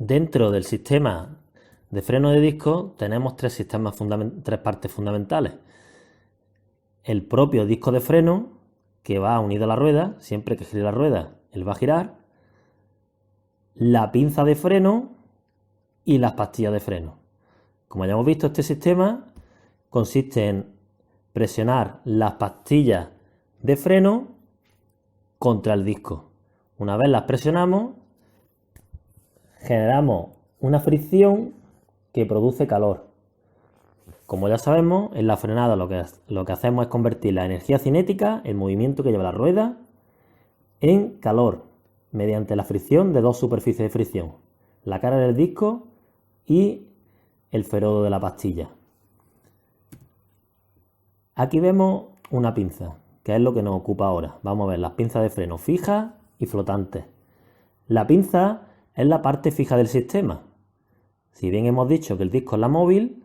Dentro del sistema de freno de disco tenemos tres partes fundamentales. El propio disco de freno, que va unido a la rueda, siempre que gire la rueda, él va a girar. La pinza de freno y las pastillas de freno. Como ya hemos visto, este sistema consiste en presionar las pastillas de freno contra el disco. Una vez las presionamos, generamos una fricción que produce calor. Como ya sabemos, en la frenada lo que hacemos es convertir la energía cinética, el movimiento que lleva la rueda, en calor, mediante la fricción de dos superficies de fricción, la cara del disco y el ferodo de la pastilla. Aquí vemos una pinza, que es lo que nos ocupa ahora. Vamos a ver las pinzas de freno fijas y flotantes. La pinza es la parte fija del sistema. Si bien hemos dicho que el disco es la móvil,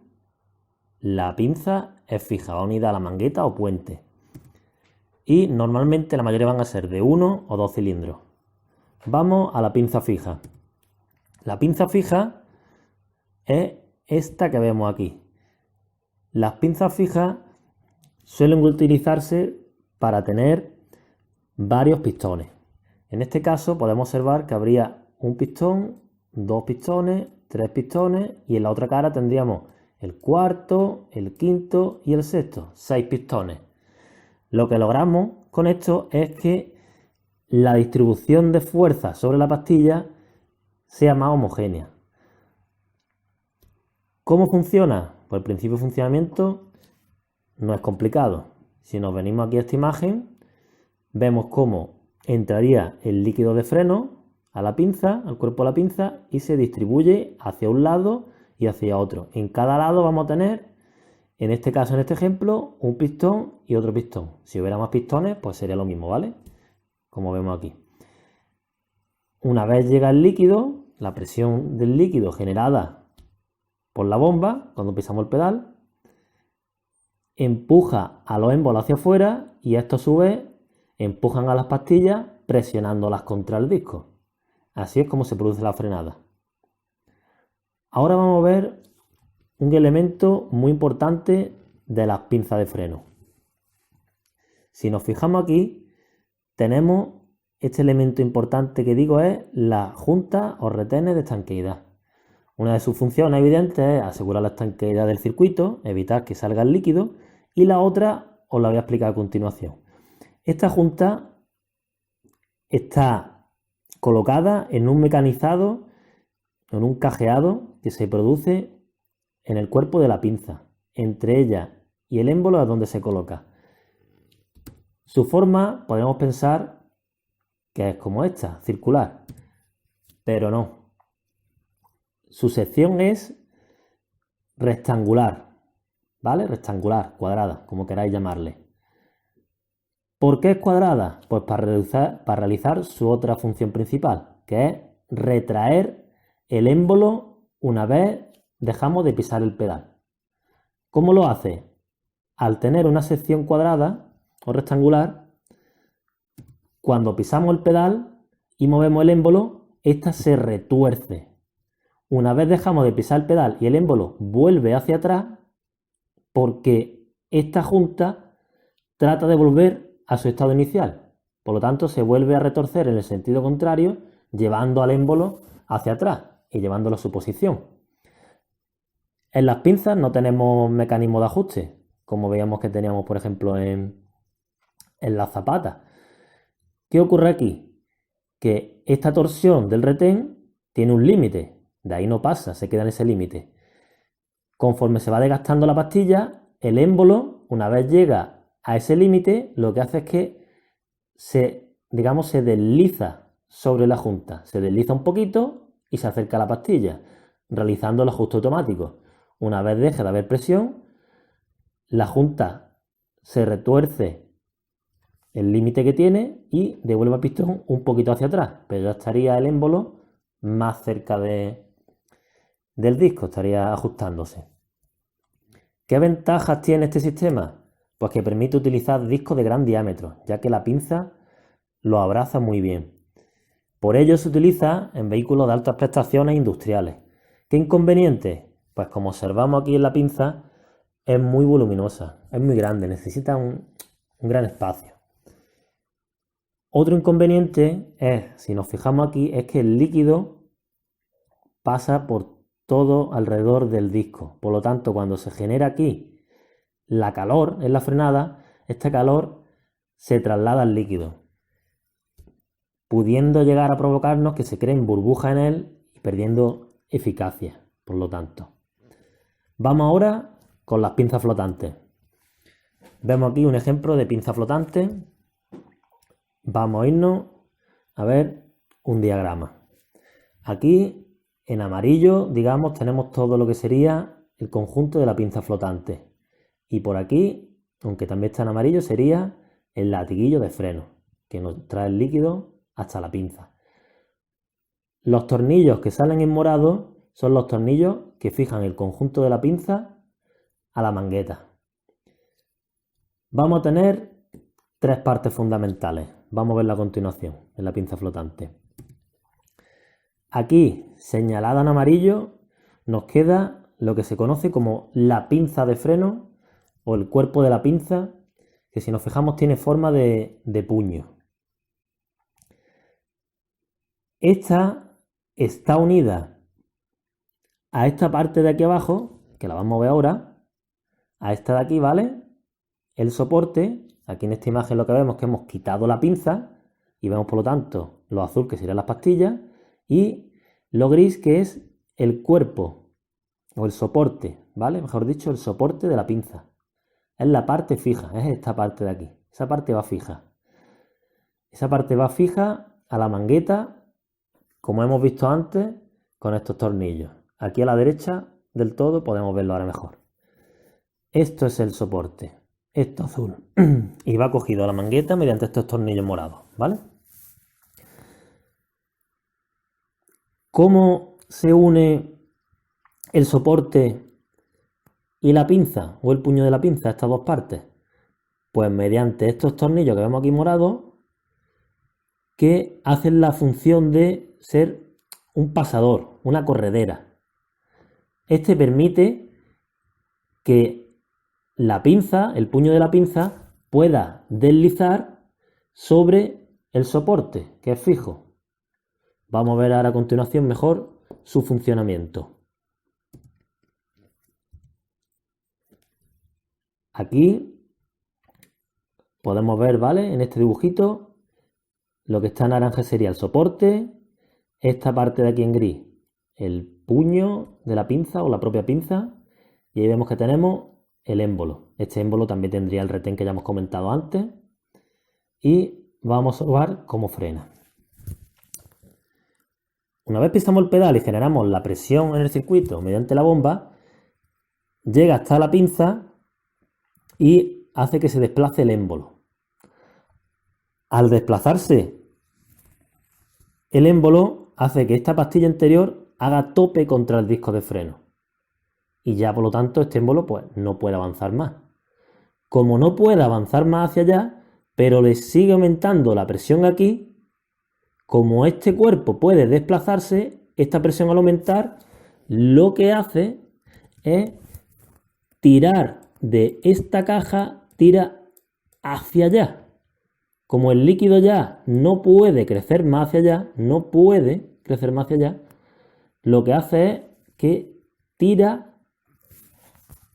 la pinza es fija, va unida a la mangueta o puente. Y normalmente la mayoría van a ser de 1 o 2 cilindros. Vamos a la pinza fija. La pinza fija es esta que vemos aquí. Las pinzas fijas suelen utilizarse para tener varios pistones. En este caso podemos observar que habría un pistón, dos pistones, tres pistones y en la otra cara tendríamos el cuarto, el quinto y el sexto, 6 pistones. Lo que logramos con esto es que la distribución de fuerza sobre la pastilla sea más homogénea. ¿Cómo funciona? Pues el principio de funcionamiento no es complicado. Si nos venimos aquí a esta imagen, vemos cómo entraría el líquido de freno a la pinza, al cuerpo de la pinza, y se distribuye hacia un lado y hacia otro. En cada lado vamos a tener, en este caso, en este ejemplo, un pistón y otro pistón. Si hubiera más pistones, pues sería lo mismo, ¿vale? Como vemos aquí. Una vez llega el líquido, la presión del líquido generada por la bomba, cuando pisamos el pedal, empuja a los émbolos hacia afuera y estos a su vez empujan a las pastillas presionándolas contra el disco. Así es como se produce la frenada. Ahora vamos a ver un elemento muy importante de las pinzas de freno. Si nos fijamos aquí, tenemos este elemento importante que digo es la junta o retenes de estanqueidad. Una de sus funciones evidentes es asegurar la estanqueidad del circuito, evitar que salga el líquido, y la otra os la voy a explicar a continuación. Esta junta está colocada en un mecanizado, en un cajeado que se produce en el cuerpo de la pinza. Entre ella y el émbolo es donde se coloca. Su forma podemos pensar que es como esta, circular, pero no. Su sección es rectangular, ¿vale? Rectangular, cuadrada, como queráis llamarle. ¿Por qué es cuadrada? Pues para realizar su otra función principal, que es retraer el émbolo una vez dejamos de pisar el pedal. ¿Cómo lo hace? Al tener una sección cuadrada o rectangular, cuando pisamos el pedal y movemos el émbolo, esta se retuerce. Una vez dejamos de pisar el pedal y el émbolo vuelve hacia atrás, porque esta junta trata de volver a su estado inicial. Por lo tanto, se vuelve a retorcer en el sentido contrario, llevando al émbolo hacia atrás y llevándolo a su posición. En las pinzas no tenemos mecanismo de ajuste, como veíamos que teníamos, por ejemplo, en las zapatas. ¿Qué ocurre aquí? Que esta torsión del retén tiene un límite, de ahí no pasa, se queda en ese límite. Conforme se va desgastando la pastilla, el émbolo, una vez llega a ese límite, lo que hace es que se desliza sobre la junta, se desliza un poquito y se acerca a la pastilla, realizando el ajuste automático. Una vez deje de haber presión, la junta se retuerce el límite que tiene y devuelve el pistón un poquito hacia atrás, pero ya estaría el émbolo más cerca del disco, estaría ajustándose. ¿Qué ventajas tiene este sistema? Pues que permite utilizar discos de gran diámetro, ya que la pinza lo abraza muy bien. Por ello se utiliza en vehículos de altas prestaciones industriales. ¿Qué inconveniente? Pues como observamos aquí en la pinza, es muy voluminosa, es muy grande, necesita un gran espacio. Otro inconveniente es, si nos fijamos aquí, es que el líquido pasa por todo alrededor del disco. Por lo tanto, cuando se genera aquí la calor en la frenada, este calor se traslada al líquido, pudiendo llegar a provocarnos que se creen burbujas en él y perdiendo eficacia, por lo tanto. Vamos ahora con las pinzas flotantes. Vemos aquí un ejemplo de pinza flotante. Vamos a irnos a ver un diagrama. Aquí en amarillo, digamos, tenemos todo lo que sería el conjunto de la pinza flotante. Y por aquí, aunque también está en amarillo, sería el latiguillo de freno, que nos trae el líquido hasta la pinza. Los tornillos que salen en morado son los tornillos que fijan el conjunto de la pinza a la mangueta. Vamos a tener tres partes fundamentales. Vamos a verlo a continuación en la pinza flotante. Aquí, señalada en amarillo, nos queda lo que se conoce como la pinza de freno o el cuerpo de la pinza, que si nos fijamos tiene forma de puño. Esta está unida a esta parte de aquí abajo, que la vamos a ver ahora, a esta de aquí, ¿vale? El soporte, aquí en esta imagen lo que vemos es que hemos quitado la pinza y vemos por lo tanto lo azul que serían las pastillas y lo gris que es el cuerpo o el soporte, ¿vale? Mejor dicho, el soporte de la pinza. Es la parte fija, es esta parte de aquí. Esa parte va fija. Esa parte va fija a la mangueta, como hemos visto antes, con estos tornillos. Aquí a la derecha del todo podemos verlo ahora mejor. Esto es el soporte, esto azul. Y va cogido a la mangueta mediante estos tornillos morados, ¿vale? ¿Cómo se une el soporte y la pinza o el puño de la pinza, estas dos partes? Pues mediante estos tornillos que vemos aquí morados, que hacen la función de ser un pasador, una corredera. Este permite que la pinza, el puño de la pinza, pueda deslizar sobre el soporte, que es fijo. Vamos a ver ahora a continuación mejor su funcionamiento. Aquí podemos ver, ¿vale? En este dibujito, lo que está en naranja sería el soporte, esta parte de aquí en gris, el puño de la pinza o la propia pinza, y ahí vemos que tenemos el émbolo. Este émbolo también tendría el retén que ya hemos comentado antes, y vamos a ver cómo frena. Una vez pisamos el pedal y generamos la presión en el circuito mediante la bomba, llega hasta la pinza y hace que se desplace el émbolo. Al desplazarse el émbolo, hace que esta pastilla interior haga tope contra el disco de freno. Y ya por lo tanto este émbolo pues, no puede avanzar más. Como no puede avanzar más hacia allá, pero le sigue aumentando la presión aquí, como este cuerpo puede desplazarse, esta presión al aumentar lo que hace es tirar de esta caja, tira hacia allá. Como el líquido ya no puede crecer más hacia allá, lo que hace es que tira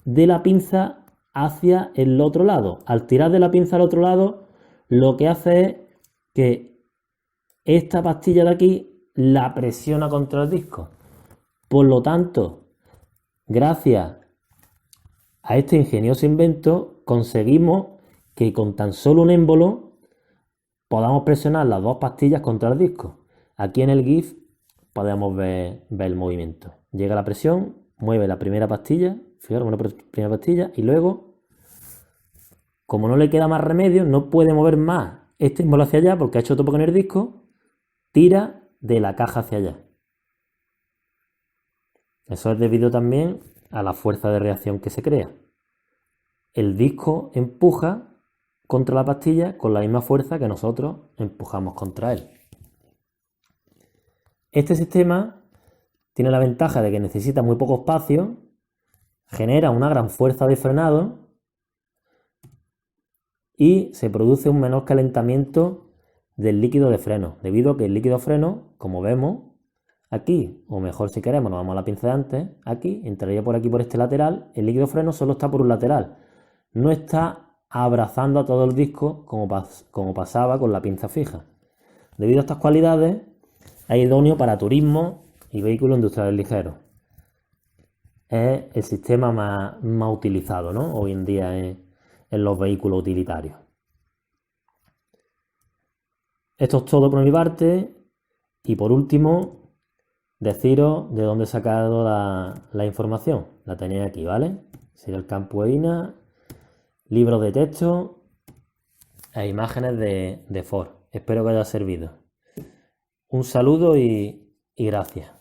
de la pinza hacia el otro lado. Al tirar de la pinza al otro lado, lo que hace es que esta pastilla de aquí la presiona contra el disco. Por lo tanto, gracias a este ingenioso invento, conseguimos que con tan solo un émbolo podamos presionar las dos pastillas contra el disco. Aquí en el GIF podemos ver el movimiento. Llega la presión, mueve la primera pastilla, fijaros, una primera pastilla, y luego, como no le queda más remedio, no puede mover más este émbolo hacia allá porque ha hecho tope con el disco, tira de la caja hacia allá. Eso es debido también a la fuerza de reacción que se crea. El disco empuja contra la pastilla con la misma fuerza que nosotros empujamos contra él. Este sistema tiene la ventaja de que necesita muy poco espacio, genera una gran fuerza de frenado y se produce un menor calentamiento del líquido de freno, debido a que el líquido de freno, como vemos aquí, o mejor si queremos, nos vamos a la pinza de antes, aquí, entraría por aquí por este lateral, el líquido de freno solo está por un lateral, no está abrazando a todo el disco como pasaba con la pinza fija. Debido a estas cualidades, es idóneo para turismo y vehículos industriales ligeros. Es el sistema más utilizado, ¿no?, hoy en día en los vehículos utilitarios. Esto es todo por mi parte y por último deciros de dónde he sacado la información. La tenéis aquí, ¿vale? Sería el campo EINA, libros de texto e imágenes de Ford. Espero que haya servido. Un saludo y gracias.